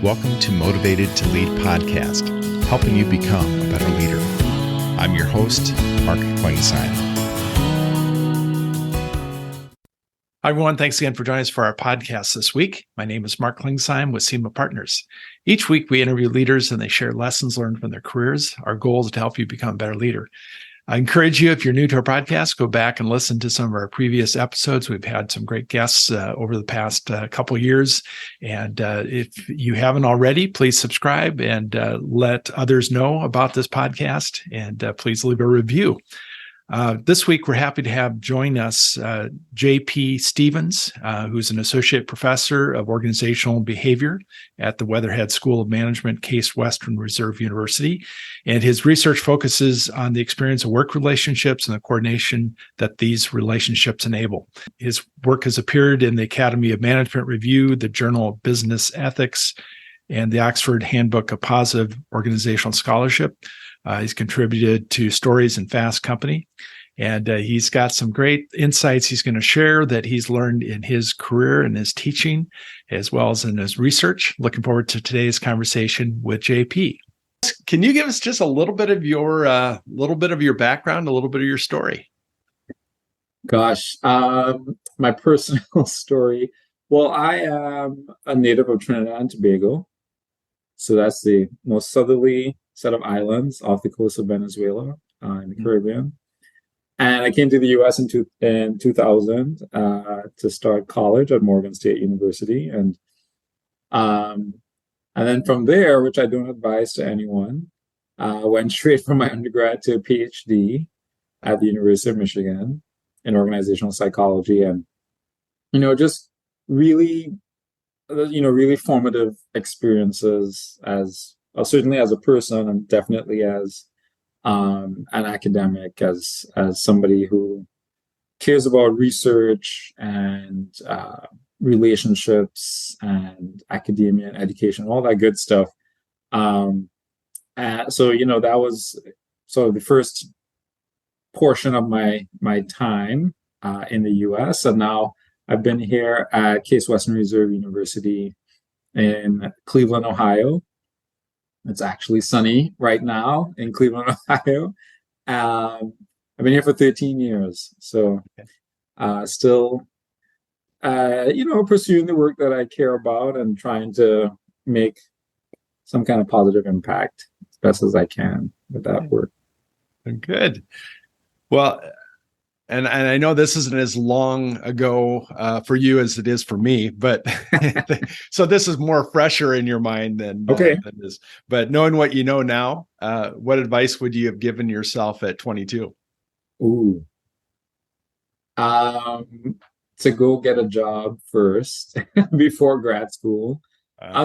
Welcome to Motivated to Lead podcast, helping you become a better leader. I'm your host, Mark Klingsheim. Hi, everyone. Thanks again for joining us for our podcast this week. My name is Mark Klingsheim with SEMA Partners. Each week, we interview leaders and they share lessons learned from their careers. Our goal is to help you become a better leader. I encourage you, if you're new to our podcast, go back and listen to some of our previous episodes. We've had some great guests over the past couple of years. And if you haven't already, please subscribe and let others know about this podcast. And please leave a review. This week, we're happy to have join us J.P. Stevens, who's an associate professor of organizational behavior at the Weatherhead School of Management, Case Western Reserve University. And his research focuses on the experience of work relationships and the coordination that these relationships enable. His work has appeared in the Academy of Management Review, the Journal of Business Ethics, and the Oxford Handbook of Positive Organizational Scholarship. He's contributed to Stories in Fast Company, and he's got some great insights he's going to share that he's learned in his career and his teaching, as well as in his research. Looking forward to today's conversation with JP. Can you give us just a little bit of your background, a little bit of your story? Gosh, my personal story. Well, I am a native of Trinidad and Tobago, so that's the most southerly set of islands off the coast of Venezuela in the Caribbean. And I came to the U.S. in 2000 to start college at Morgan State University. And then from there, which I don't advise to anyone, went straight from my undergrad to a PhD at the University of Michigan in organizational psychology. And, just really formative experiences certainly as a person and definitely as an academic, as somebody who cares about research and relationships and academia and education, all that good stuff. So that was sort of the first portion of my time in the U.S. And now I've been here at Case Western Reserve University in Cleveland, Ohio. It's actually sunny right now in Cleveland, Ohio. I've been here for 13 years. So still, pursuing the work that I care about and trying to make some kind of positive impact as best as I can with that work. Good. Well, and I know this isn't as long ago for you as it is for me, but so this is more fresher in your mind than this. But knowing what you know now, what advice would you have given yourself at 22? Ooh, to go get a job first before grad school.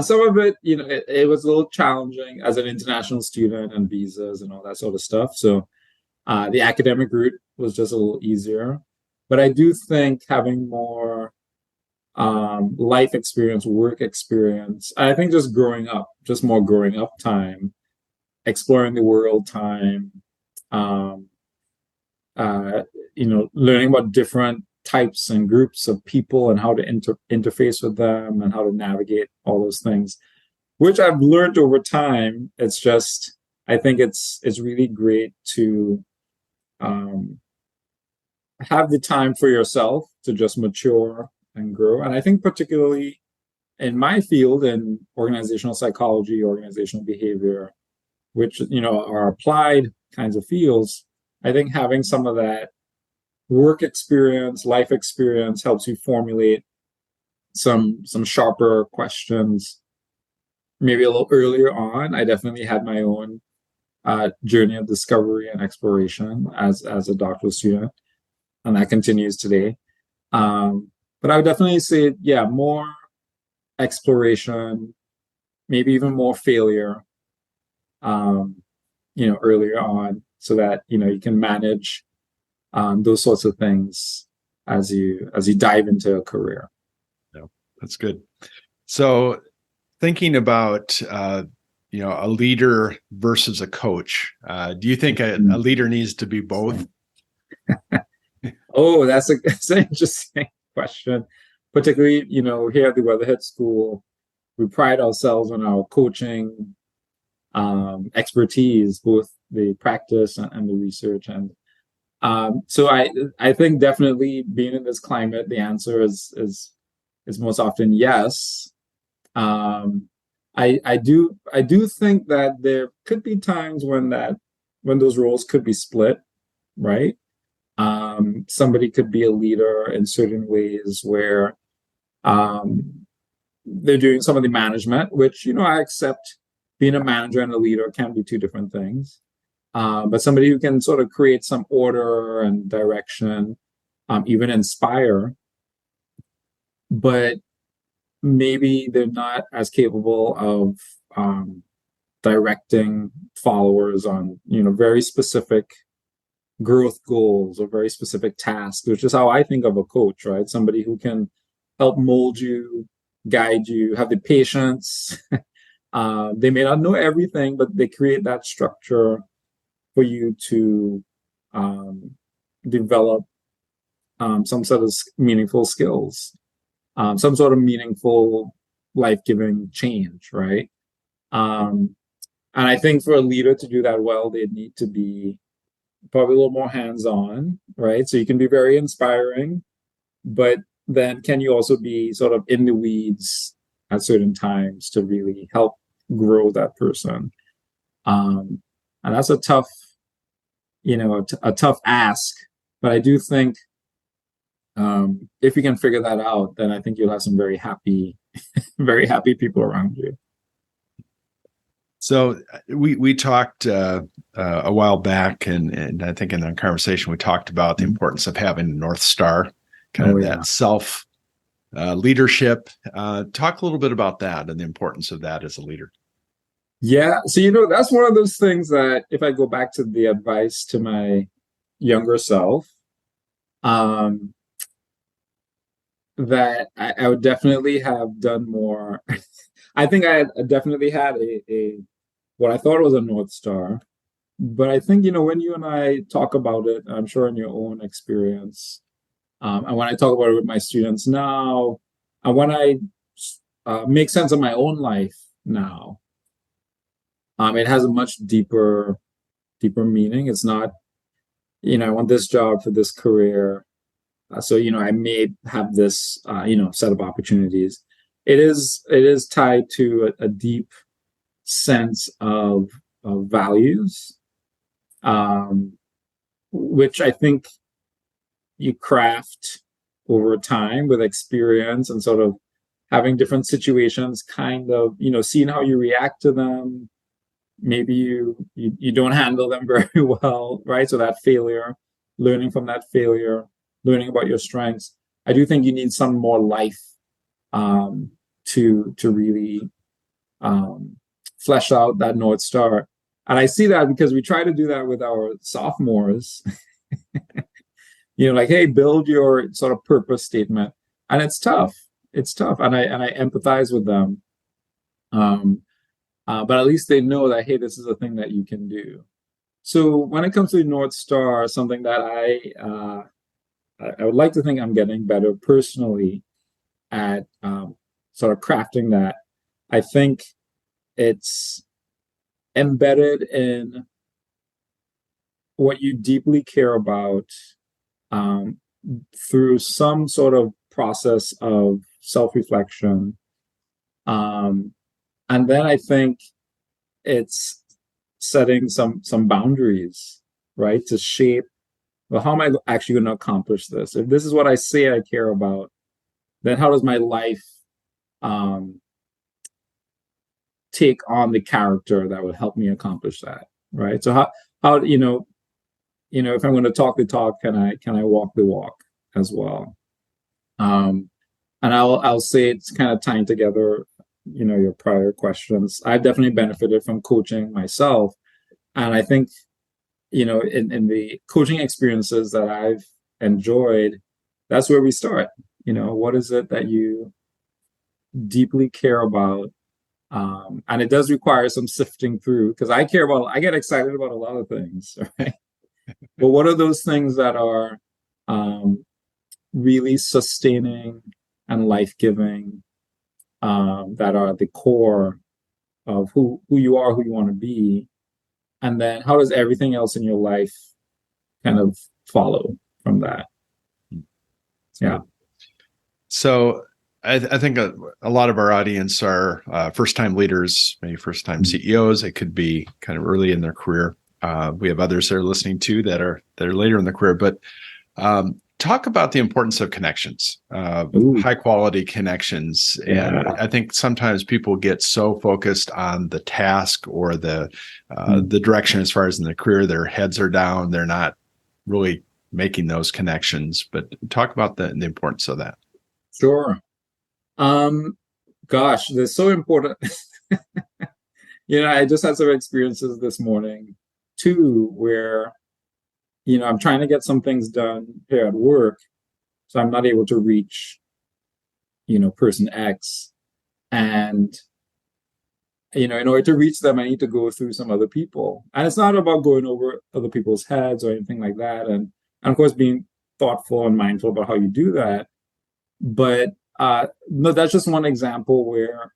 Some of it, it was a little challenging as an international student and visas and all that sort of stuff. So the academic route was just a little easier. But I do think having more life experience, work experience, I think just more growing up time, exploring the world time, learning about different types and groups of people and how to interface with them and how to navigate all those things, which I've learned over time. It's just, I think it's really great to have the time for yourself to just mature and grow. And I think particularly in my field, in organizational psychology, organizational behavior, which, are applied kinds of fields, I think having some of that work experience, life experience helps you formulate some sharper questions maybe a little earlier on. I definitely had my own journey of discovery and exploration as a doctoral student, and that continues today. But I would definitely say, more exploration, maybe even more failure, earlier on, so that you can manage those sorts of things as you dive into a career. Yeah, that's good. So, thinking about a leader versus a coach. Do you think a leader needs to be both? Oh, that's an interesting question. Particularly, here at the Weatherhead School, we pride ourselves on our coaching expertise, both the practice and the research. And so I think definitely being in this climate, the answer is most often yes. I do think that there could be times when those roles could be split, right? Somebody could be a leader in certain ways where um, they're doing some of the management, which I accept. Being a manager and a leader can be two different things. But somebody who can sort of create some order and direction, even inspire, but maybe they're not as capable of directing followers on very specific growth goals or very specific tasks, which is how I think of a coach, right? Somebody who can help mold you, guide you, have the patience. They may not know everything, but they create that structure for you to develop some sort of meaningful skills, some sort of meaningful life-giving change, right? And I think for a leader to do that well, they need to be probably a little more hands-on, right? So you can be very inspiring, but then can you also be sort of in the weeds at certain times to really help grow that person? And that's a tough, a tough ask. But I do think if you can figure that out, then I think you'll have some very happy, very happy people around you. So we talked a while back, and I think in the conversation we talked about the importance of having a North Star, kind of that self leadership. Talk a little bit about that and the importance of that as a leader. Yeah, so that's one of those things that if I go back to the advice to my younger self, that I would definitely have done more. I think I definitely had a what I thought was a North Star, but I think when you and I talk about it, I'm sure in your own experience, and when I talk about it with my students now, and when I make sense of my own life now, it has a much deeper meaning. It's not, I want this job for this career. So, I may have this, set of opportunities. It is tied to a deep sense of values, which I think you craft over time with experience and sort of having different situations, kind of, seeing how you react to them. Maybe you don't handle them very well, right? So that failure, learning from that failure, learning about your strengths. I do think you need some more life to really flesh out that North Star. And I see that because we try to do that with our sophomores. Like, hey, build your sort of purpose statement, and it's tough. It's tough, and I empathize with them. But at least they know that, hey, this is a thing that you can do. So when it comes to the North Star, something that I would like to think I'm getting better personally at sort of crafting that. I think it's embedded in what you deeply care about through some sort of process of self-reflection. And then I think it's setting some boundaries, right, to shape, well, how am I actually going to accomplish this? If this is what I say I care about, then how does my life take on the character that would help me accomplish that, right? So how if I'm going to talk the talk, can I walk the walk as well? And I'll say it's kind of tying together your prior questions. I've definitely benefited from coaching myself, and I think in the coaching experiences that I've enjoyed, that's where we start. What is it that you deeply care about? And it does require some sifting through, because I get excited about a lot of things, right? But what are those things that are really sustaining and life-giving? that are at the core of who you are, who you want to be, and then how does everything else in your life kind of follow from that? Yeah. So I think a lot of our audience are first-time leaders, maybe first-time CEOs. It could be kind of early in their career. We have others that are listening too that are later in their career. But talk about the importance of connections, high-quality connections. And I think sometimes people get so focused on the task or the direction as far as in their career, their heads are down. They're not really making those connections. But talk about the importance of that. Sure. Gosh, they're so important. I just had some experiences this morning too, where, I'm trying to get some things done here at work. So I'm not able to reach, person X. And, in order to reach them, I need to go through some other people. And it's not about going over other people's heads or anything like that. And of course, being thoughtful and mindful about how you do that. But no, that's just one example where,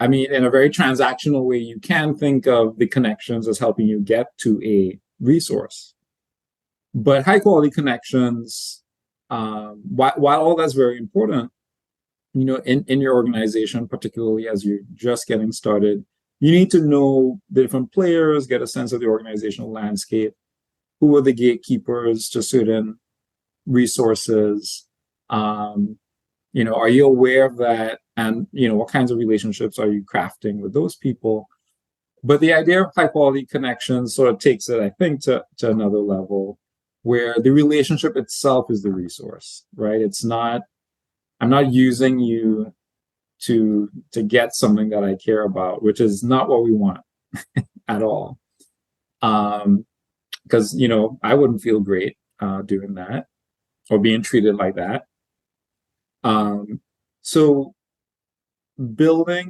in a very transactional way, you can think of the connections as helping you get to a resource. But high quality connections, while all that's very important, in your organization, particularly as you're just getting started, you need to know the different players, get a sense of the organizational landscape, who are the gatekeepers to certain resources. Are you aware of that? And, what kinds of relationships are you crafting with those people? But the idea of high quality connections sort of takes it, I think, to another level where the relationship itself is the resource, right? I'm not using you to get something that I care about, which is not what we want at all. Because, I wouldn't feel great doing that or being treated like that. So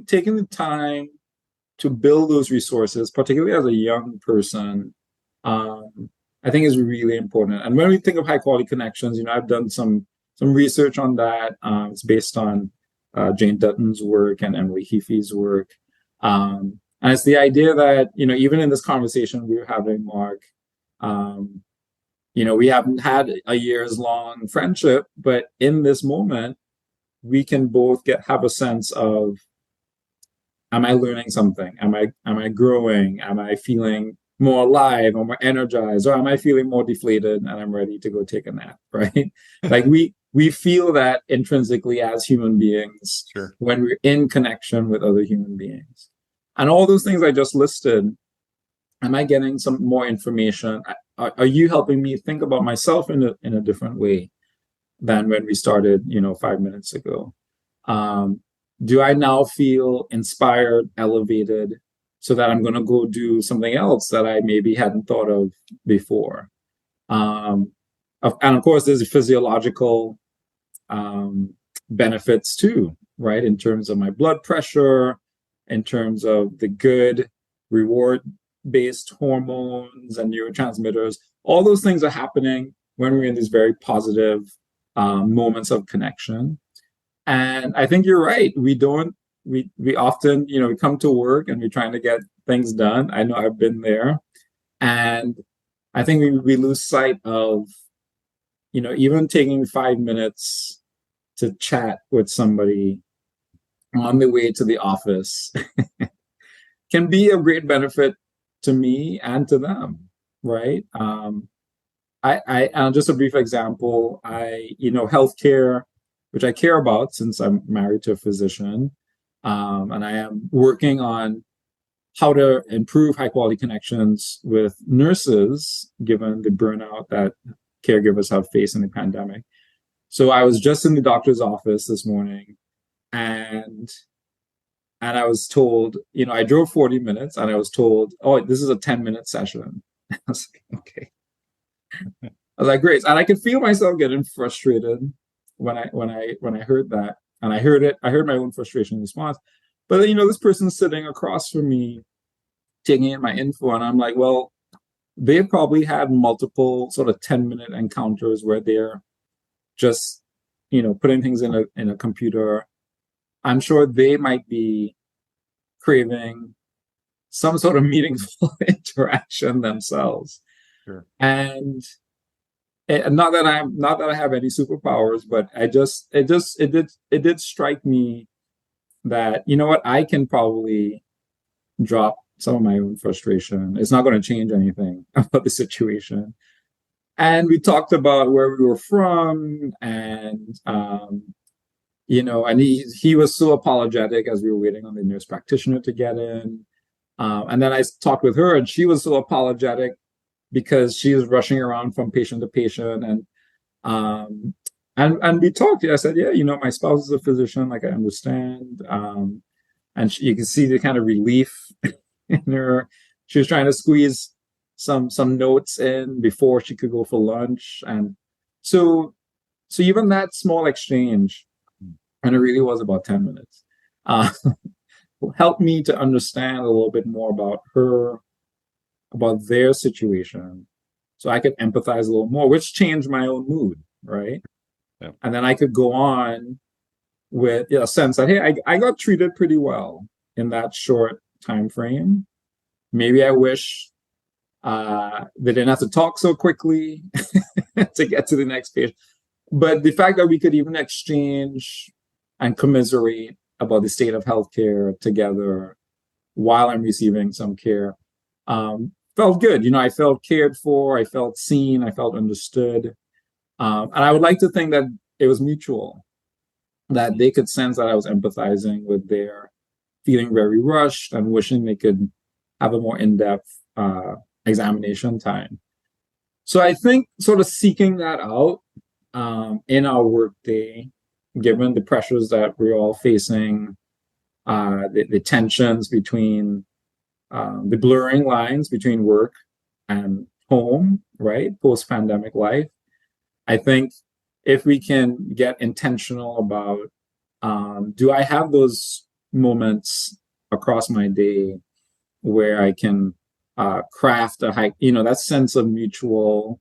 taking the time to build those resources, particularly as a young person, I think is really important. And when we think of high quality connections, I've done some research on that. It's based on Jane Dutton's work and Emily Heafy's work. And it's the idea that, even in this conversation we were having, Mark, we haven't had a year's long friendship, but in this moment, we can both have a sense of, am I learning something? Am I growing? Am I feeling more alive or more energized? Or am I feeling more deflated and I'm ready to go take a nap, right? Like we feel that intrinsically as human beings when we're in connection with other human beings. And all those things I just listed, am I getting some more information? Are you helping me think about myself in a different way than when we started, 5 minutes ago? Do I now feel inspired, elevated, so that I'm going to go do something else that I maybe hadn't thought of before? And of course, there's physiological benefits too, right? In terms of my blood pressure, in terms of the good reward-based hormones and neurotransmitters. All those things are happening when we're in these very positive moments of connection. And I think you're right. We often, we come to work and we're trying to get things done. I know I've been there. And I think we lose sight of, even taking 5 minutes to chat with somebody on the way to the office can be a great benefit to me and to them, right? And just a brief example, healthcare, which I care about since I'm married to a physician, and I am working on how to improve high quality connections with nurses, given the burnout that caregivers have faced in the pandemic. So I was just in the doctor's office this morning, and I was told, I drove 40 minutes, and I was told, oh, this is a 10-minute session. I was like, okay. I was like, great. And I could feel myself getting frustrated when I heard that. And I heard my own frustration in response. But this person's sitting across from me, taking in my info, and I'm like, well, they probably had multiple sort of 10-minute encounters where they're just, putting things in a computer I'm sure they might be craving some sort of meaningful interaction themselves. Sure. And not that I have any superpowers, but it did strike me that, you know what, I can probably drop some of my own frustration. It's not going to change anything about the situation. And we talked about where we were from, and and he was so apologetic as we were waiting on the nurse practitioner to get in. And then I talked with her, and she was so apologetic because she was rushing around from patient to patient, and we talked. I said, yeah, my spouse is a physician, like I understand. And you can see the kind of relief in her. She was trying to squeeze some notes in before she could go for lunch, and so even that small exchange, and it really was about 10 minutes, uh, helped me to understand a little bit more about their situation, so I could empathize a little more, which changed my own mood, right? Yeah. And then I could go on with a sense that, hey, I got treated pretty well in that short time frame. Maybe I wish they didn't have to talk so quickly to get to the next page. But the fact that we could even exchange and commiserate about the state of healthcare together while I'm receiving some care felt good. I felt cared for, I felt seen, I felt understood. And I would like to think that it was mutual, that they could sense that I was empathizing with their feeling very rushed and wishing they could have a more in-depth examination time. So I think sort of seeking that out in our workday, given the pressures that we're all facing, the tensions between the blurring lines between work and home, right? Post-pandemic life. I think if we can get intentional about, do I have those moments across my day where I can craft a hike, that sense of mutual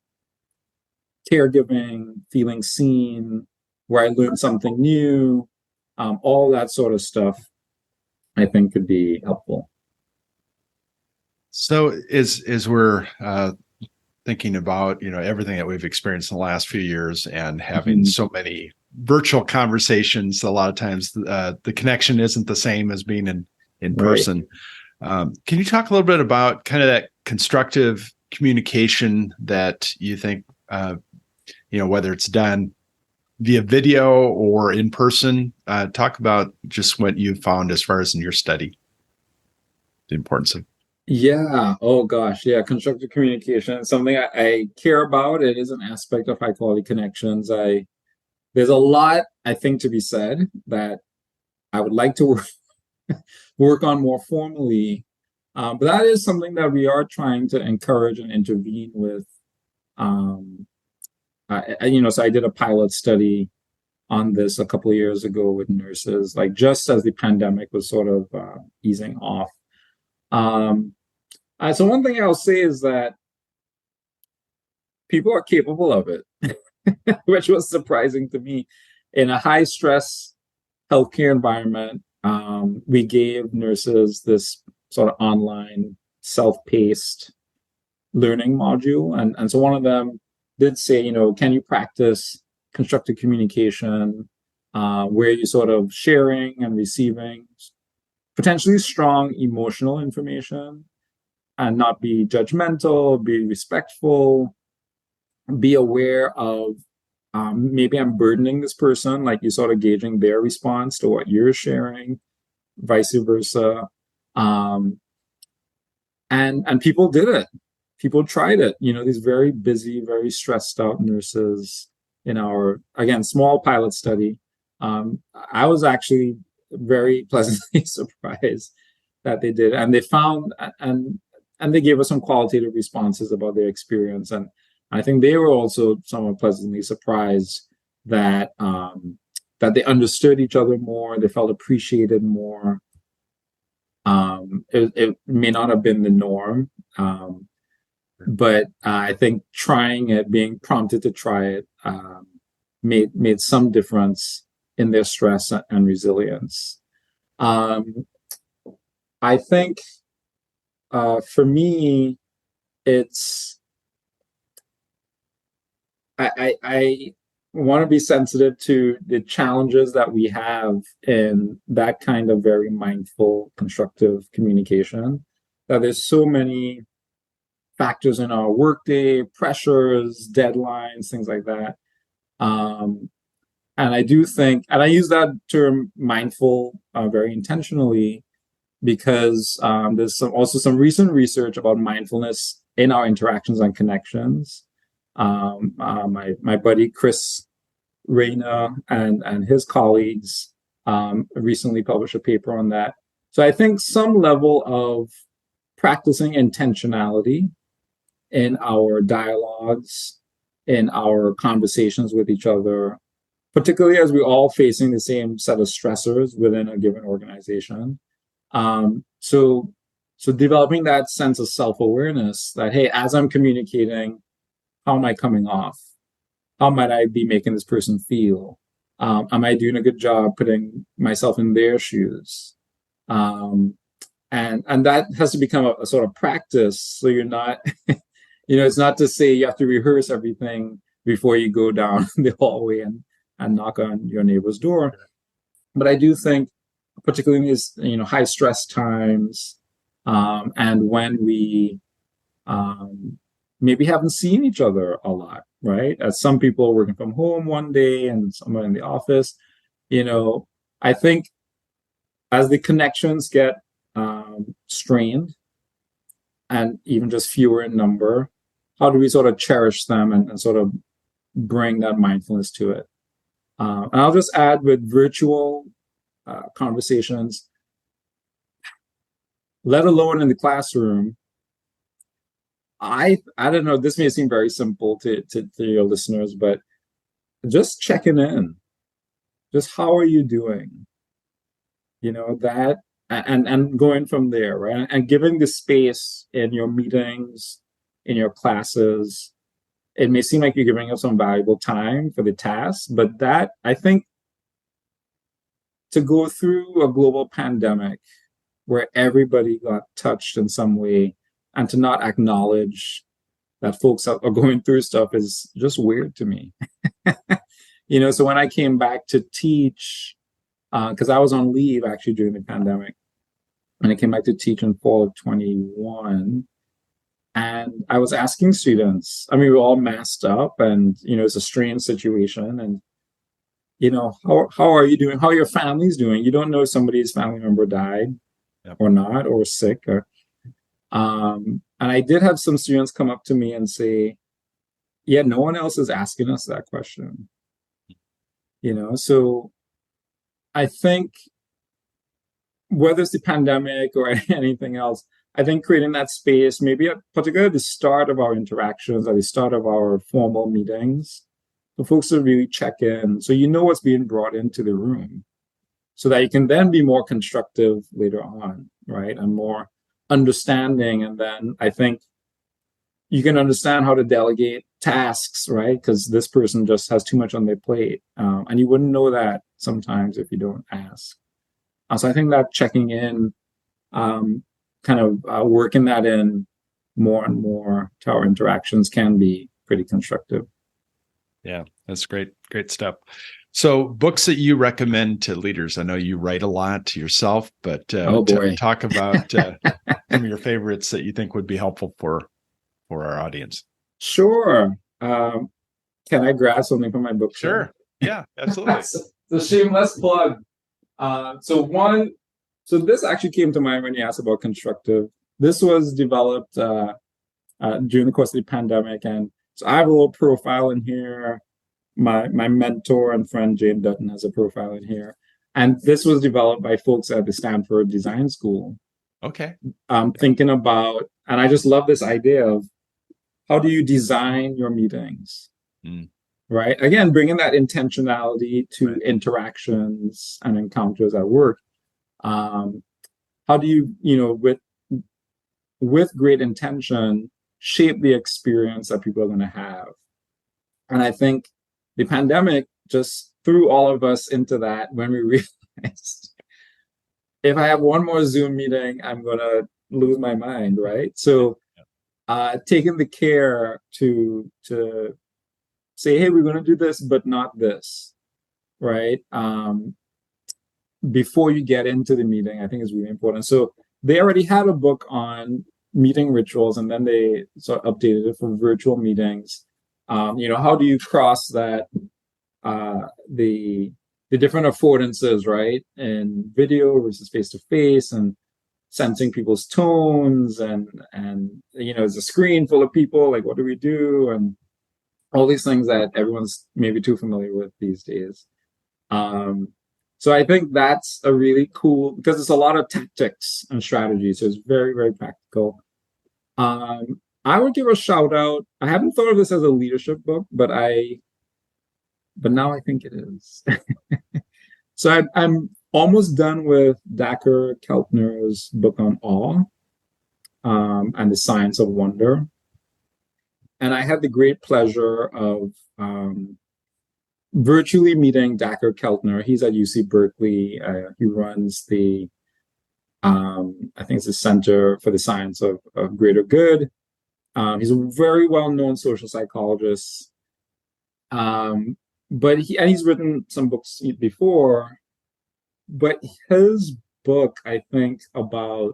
caregiving, feeling seen, where I learned something new, all that sort of stuff, I think could be helpful. So as we're thinking about everything that we've experienced in the last few years and having so many virtual conversations, a lot of times the connection isn't the same as being in person. Can you talk a little bit about kind of that constructive communication that you think whether it's done via video or in person? Talk about just what you found as far as in your study, the importance of. Yeah. Oh gosh. Yeah. Constructive communication is something I care about. It is an aspect of high quality connections. There's a lot, I think, to be said that I would like to work on more formally. But that is something that we are trying to encourage and intervene with. So I did a pilot study on this a couple of years ago with nurses, like just as the pandemic was sort of easing off. So one thing I'll say is that people are capable of it, which was surprising to me. In a high stress healthcare environment, we gave nurses this sort of online self-paced learning module. And so one of them did say, can you practice constructive communication where you're sort of sharing and receiving potentially strong emotional information, and not be judgmental, be respectful, be aware of maybe I'm burdening this person, like you're sort of gauging their response to what you're sharing, vice versa. And people did it. People tried it. These very busy, very stressed out nurses in our, again, small pilot study. I was actually very pleasantly surprised that they did. And they found, and they gave us some qualitative responses about their experience. And I think they were also somewhat pleasantly surprised that that they understood each other more, they felt appreciated more. It may not have been the norm, but I think trying it, being prompted to try it, made some difference in their stress and resilience. I think for me, it's I want to be sensitive to the challenges that we have in that kind of very mindful, constructive communication. That there's so many factors in our workday, pressures, deadlines, things like that. And I do think, and I use that term mindful very intentionally because there's also some recent research about mindfulness in our interactions and connections. My buddy Chris Rayner and his colleagues recently published a paper on that. So I think some level of practicing intentionality in our dialogues, in our conversations with each other, particularly as we're all facing the same set of stressors within a given organization. So developing that sense of self-awareness that, hey, as I'm communicating, how am I coming off? How might I be making this person feel? Am I doing a good job putting myself in their shoes? And that has to become a sort of practice. So you're not, it's not to say you have to rehearse everything before you go down the hallway and knock on your neighbor's door. But I do think, particularly in these high stress times, and when we maybe haven't seen each other a lot, right? As some people are working from home one day and some are in the office, I think as the connections get strained and even just fewer in number, how do we sort of cherish them and sort of bring that mindfulness to it? And I'll just add with virtual conversations, let alone in the classroom, I don't know, this may seem very simple to your listeners, but just checking in. Just how are you doing? That and going from there, right? And giving the space in your meetings, in your classes. It may seem like you're giving up some valuable time for the task, but that, I think, to go through a global pandemic where everybody got touched in some way and to not acknowledge that folks are going through stuff is just weird to me. So when I came back to teach, because I was on leave actually during the pandemic, and I came back to teach in fall of 21, and I was asking students, I mean, we were all masked up and, it's a strange situation. And, how are you doing? How are your families doing? You don't know if somebody's family member died or not, or sick. And I did have some students come up to me and say, yeah, no one else is asking us that question. So I think whether it's the pandemic or anything else, I think creating that space, maybe particularly at the start of our interactions, at the start of our formal meetings, for folks to really check in, so what's being brought into the room, so that you can then be more constructive later on, right, and more understanding. And then I think you can understand how to delegate tasks, right, because this person just has too much on their plate, and you wouldn't know that sometimes if you don't ask. So I think that checking in, kind of working that in more and more to our interactions can be pretty constructive. Yeah, that's great. Great step. So books that you recommend to leaders. I know you write a lot yourself, but talk about some of your favorites that you think would be helpful for our audience. Sure. Can I grab something from my book? Sure. Yeah, absolutely. The shameless plug. So this actually came to mind when you asked about constructive. This was developed during the course of the pandemic, and so I have a little profile in here. My mentor and friend Jane Dutton has a profile in here, and this was developed by folks at the Stanford Design School. Okay. Thinking about, and I just love this idea of how do you design your meetings, right? Again, bringing that intentionality to interactions and encounters at work. How do you, with great intention, shape the experience that people are going to have? And I think the pandemic just threw all of us into that when we realized if I have one more Zoom meeting, I'm gonna lose my mind, right? So taking the care to say, hey, we're gonna do this, but not this, right? Before you get into the meeting, I think is really important. So they already had a book on meeting rituals, and then they sort of updated it for virtual meetings. How do you cross that the different affordances, right? And video versus face to face, and sensing people's tones, and there's a screen full of people. Like, what do we do? And all these things that everyone's maybe too familiar with these days. So I think that's a really cool, because it's a lot of tactics and strategies. So it's very, very practical. I would give a shout out. I haven't thought of this as a leadership book, but now I think it is. So I'm almost done with Dacher Keltner's book on awe, and the science of wonder. And I had the great pleasure of virtually meeting Dacher Keltner. He's at UC Berkeley. He runs the, I think it's the Center for the Science of Greater Good. He's a very well-known social psychologist. But he's written some books before. But his book, I think, about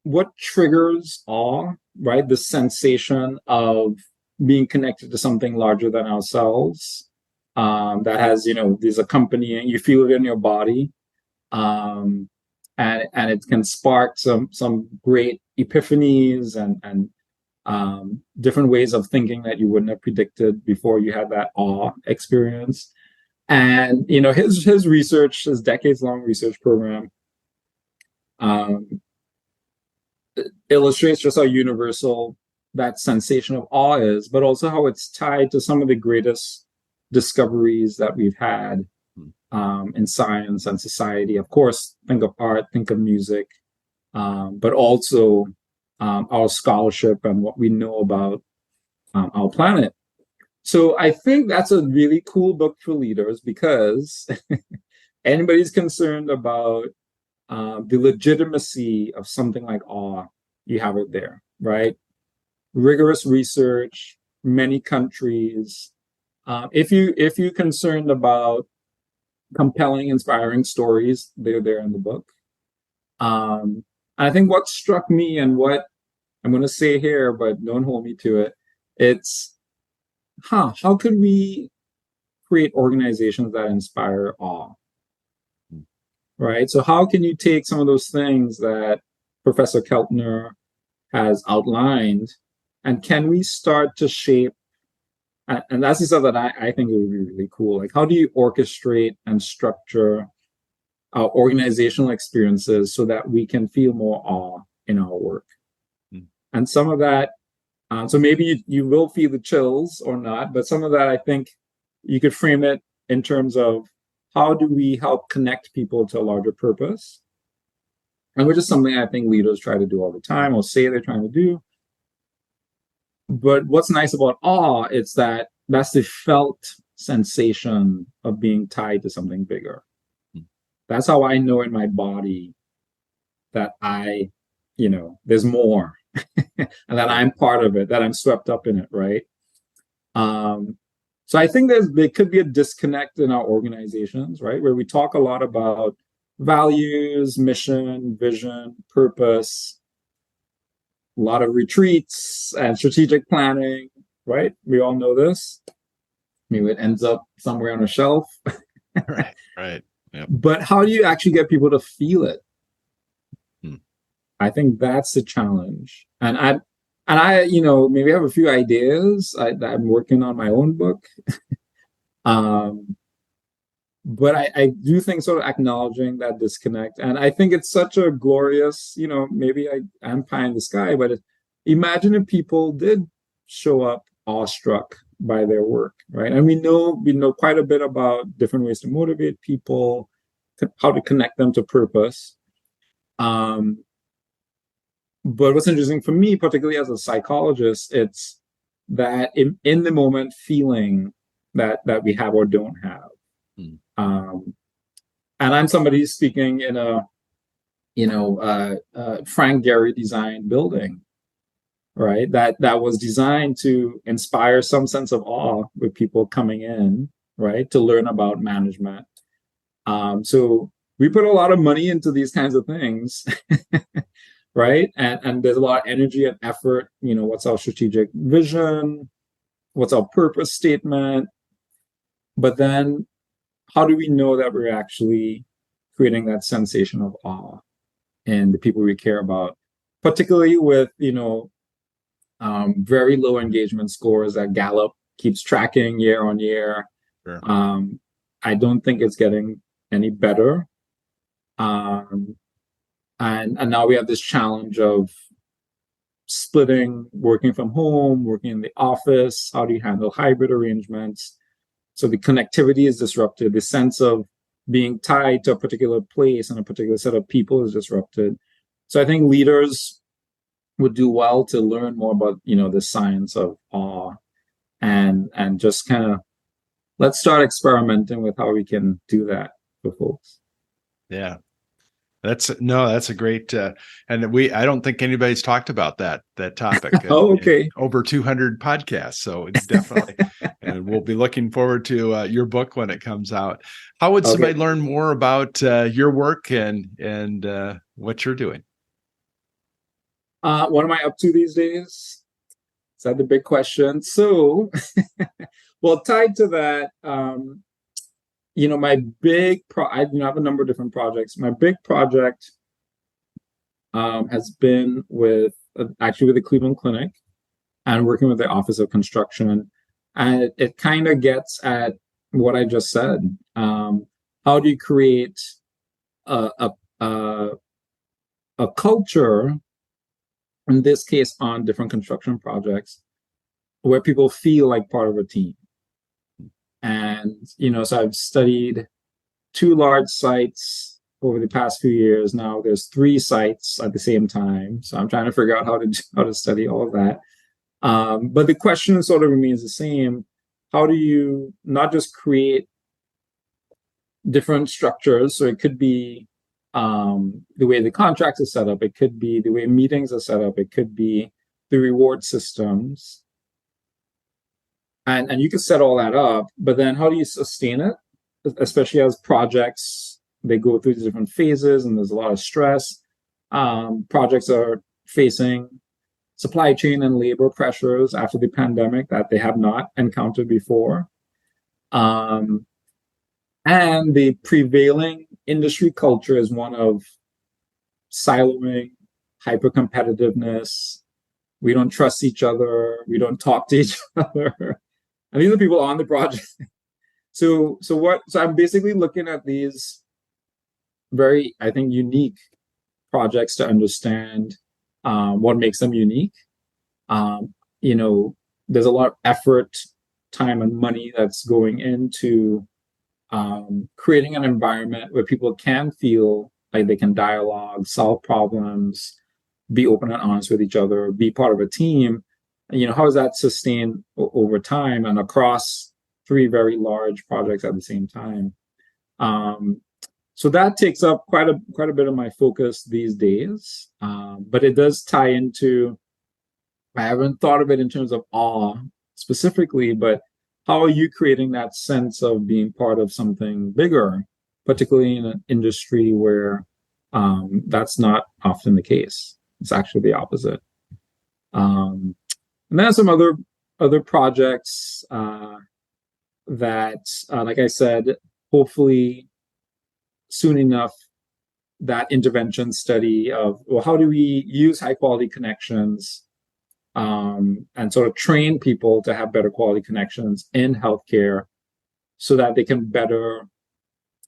what triggers awe, right? The sensation of being connected to something larger than ourselves, that has, these accompanying, you feel it in your body, and it can spark some great epiphanies and different ways of thinking that you wouldn't have predicted before you had that awe experience. And his research, his decades-long research program, illustrates just how universal that sensation of awe is, but also how it's tied to some of the greatest discoveries that we've had in science and society. Of course, think of art, think of music, but also our scholarship and what we know about our planet. So I think that's a really cool book for leaders, because anybody's concerned about the legitimacy of something like awe, you have it there, right? Rigorous research, many countries. If you're concerned about compelling, inspiring stories, they're there in the book. And I think what struck me, and what I'm going to say here, but don't hold me to it, it's how could we create organizations that inspire awe? Right? So how can you take some of those things that Professor Keltner has outlined, and can we start to shape, and that's the stuff that I think it would be really cool. Like, how do you orchestrate and structure our organizational experiences so that we can feel more awe in our work? And some of that, so maybe you will feel the chills or not, but some of that, I think you could frame it in terms of, how do we help connect people to a larger purpose? And which is something I think leaders try to do all the time, or say they're trying to do. But what's nice about awe, it's that's the felt sensation of being tied to something bigger. That's how I know in my body that there's more, and that I'm part of it, that I'm swept up in it, right? So I think there could be a disconnect in our organizations, right? Where we talk a lot about values, mission, vision, purpose, a lot of retreats and strategic planning, right? We all know this. Maybe it ends up somewhere on a shelf. Right. Yep. But how do you actually get people to feel it? I think that's the challenge. And I maybe have a few ideas. I'm working on my own book. But I do think sort of acknowledging that disconnect. And I think it's such a glorious, maybe I'm pie in the sky, but imagine if people did show up awestruck by their work, right? And we know quite a bit about different ways to motivate people, how to connect them to purpose. but what's interesting for me, particularly as a psychologist, it's that in the moment feeling that we have or don't have. Mm. And I'm somebody speaking in a Frank Gehry designed building, right? That was designed to inspire some sense of awe with people coming in, right, to learn about management. So we put a lot of money into these kinds of things, right? And there's a lot of energy and effort. What's our strategic vision? What's our purpose statement? But then how do we know that we're actually creating that sensation of awe in the people we care about, particularly with, very low engagement scores that Gallup keeps tracking year on year. Sure. I don't think it's getting any better. And now we have this challenge of splitting, working from home, working in the office. How do you handle hybrid arrangements? So the connectivity is disrupted. The sense of being tied to a particular place and a particular set of people is disrupted. So I think leaders would do well to learn more about, the science of awe and just kind of let's start experimenting with how we can do that for folks. Yeah. That's a great, and I don't think anybody's talked about that topic. Okay. In over 200 podcasts. So definitely, and we'll be looking forward to your book when it comes out. How would somebody learn more about your work and what you're doing? What am I up to these days? Is that the big question? So, well, tied to that, my big I have a number of different projects. My big project has been with the Cleveland Clinic and working with the Office of Construction. And it kind of gets at what I just said. How do you create a culture, in this case on different construction projects, where people feel like part of a team? And, so I've studied 2 large sites over the past few years. Now there's 3 sites at the same time. So I'm trying to figure out how to study all of that. But the question sort of remains the same. How do you not just create different structures? So it could be the way the contracts are set up. It could be the way meetings are set up. It could be the reward systems. And you can set all that up, but then how do you sustain it? Especially as projects, they go through different phases and there's a lot of stress. Projects are facing supply chain and labor pressures after the pandemic that they have not encountered before. And the prevailing industry culture is one of siloing, hyper-competitiveness. We don't trust each other. We don't talk to each other. And these are people on the project. So I'm basically looking at these very, I think, unique projects to understand what makes them unique. There's a lot of effort, time, and money that's going into creating an environment where people can feel like they can dialogue, solve problems, be open and honest with each other, be part of a team. How is that sustained over time and across 3 very large projects at the same time? So that takes up quite a bit of my focus these days. But it does tie into, I haven't thought of it in terms of awe specifically, but how are you creating that sense of being part of something bigger, particularly in an industry where that's not often the case? It's actually the opposite. And then some other projects that, like I said, hopefully soon enough, that intervention study of, well, how do we use high quality connections and sort of train people to have better quality connections in healthcare so that they can better,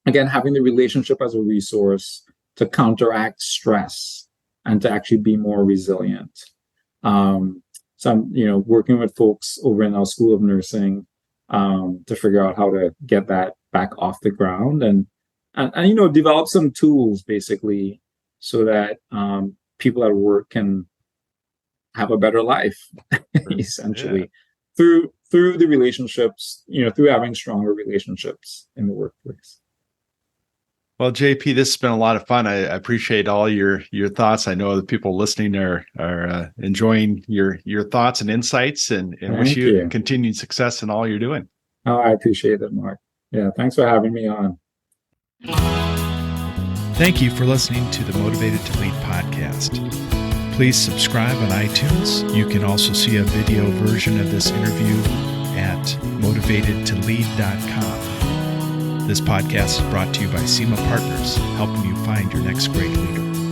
again, having the relationship as a resource to counteract stress and to actually be more resilient. So I'm, working with folks over in our School of Nursing to figure out how to get that back off the ground and develop some tools basically so that people at work can have a better life, essentially, Yeah. through the relationships, through having stronger relationships in the workplace. Well, JP, this has been a lot of fun. I appreciate all your thoughts. I know the people listening are enjoying your thoughts and insights, and wish Thank you you. continued success in all you're doing. Oh, I appreciate it, Mark. Yeah, thanks for having me on. Thank you for listening to the Motivated to Lead podcast. Please subscribe on iTunes. You can also see a video version of this interview at motivatedtolead.com. This podcast is brought to you by SEMA Partners, helping you find your next great leader.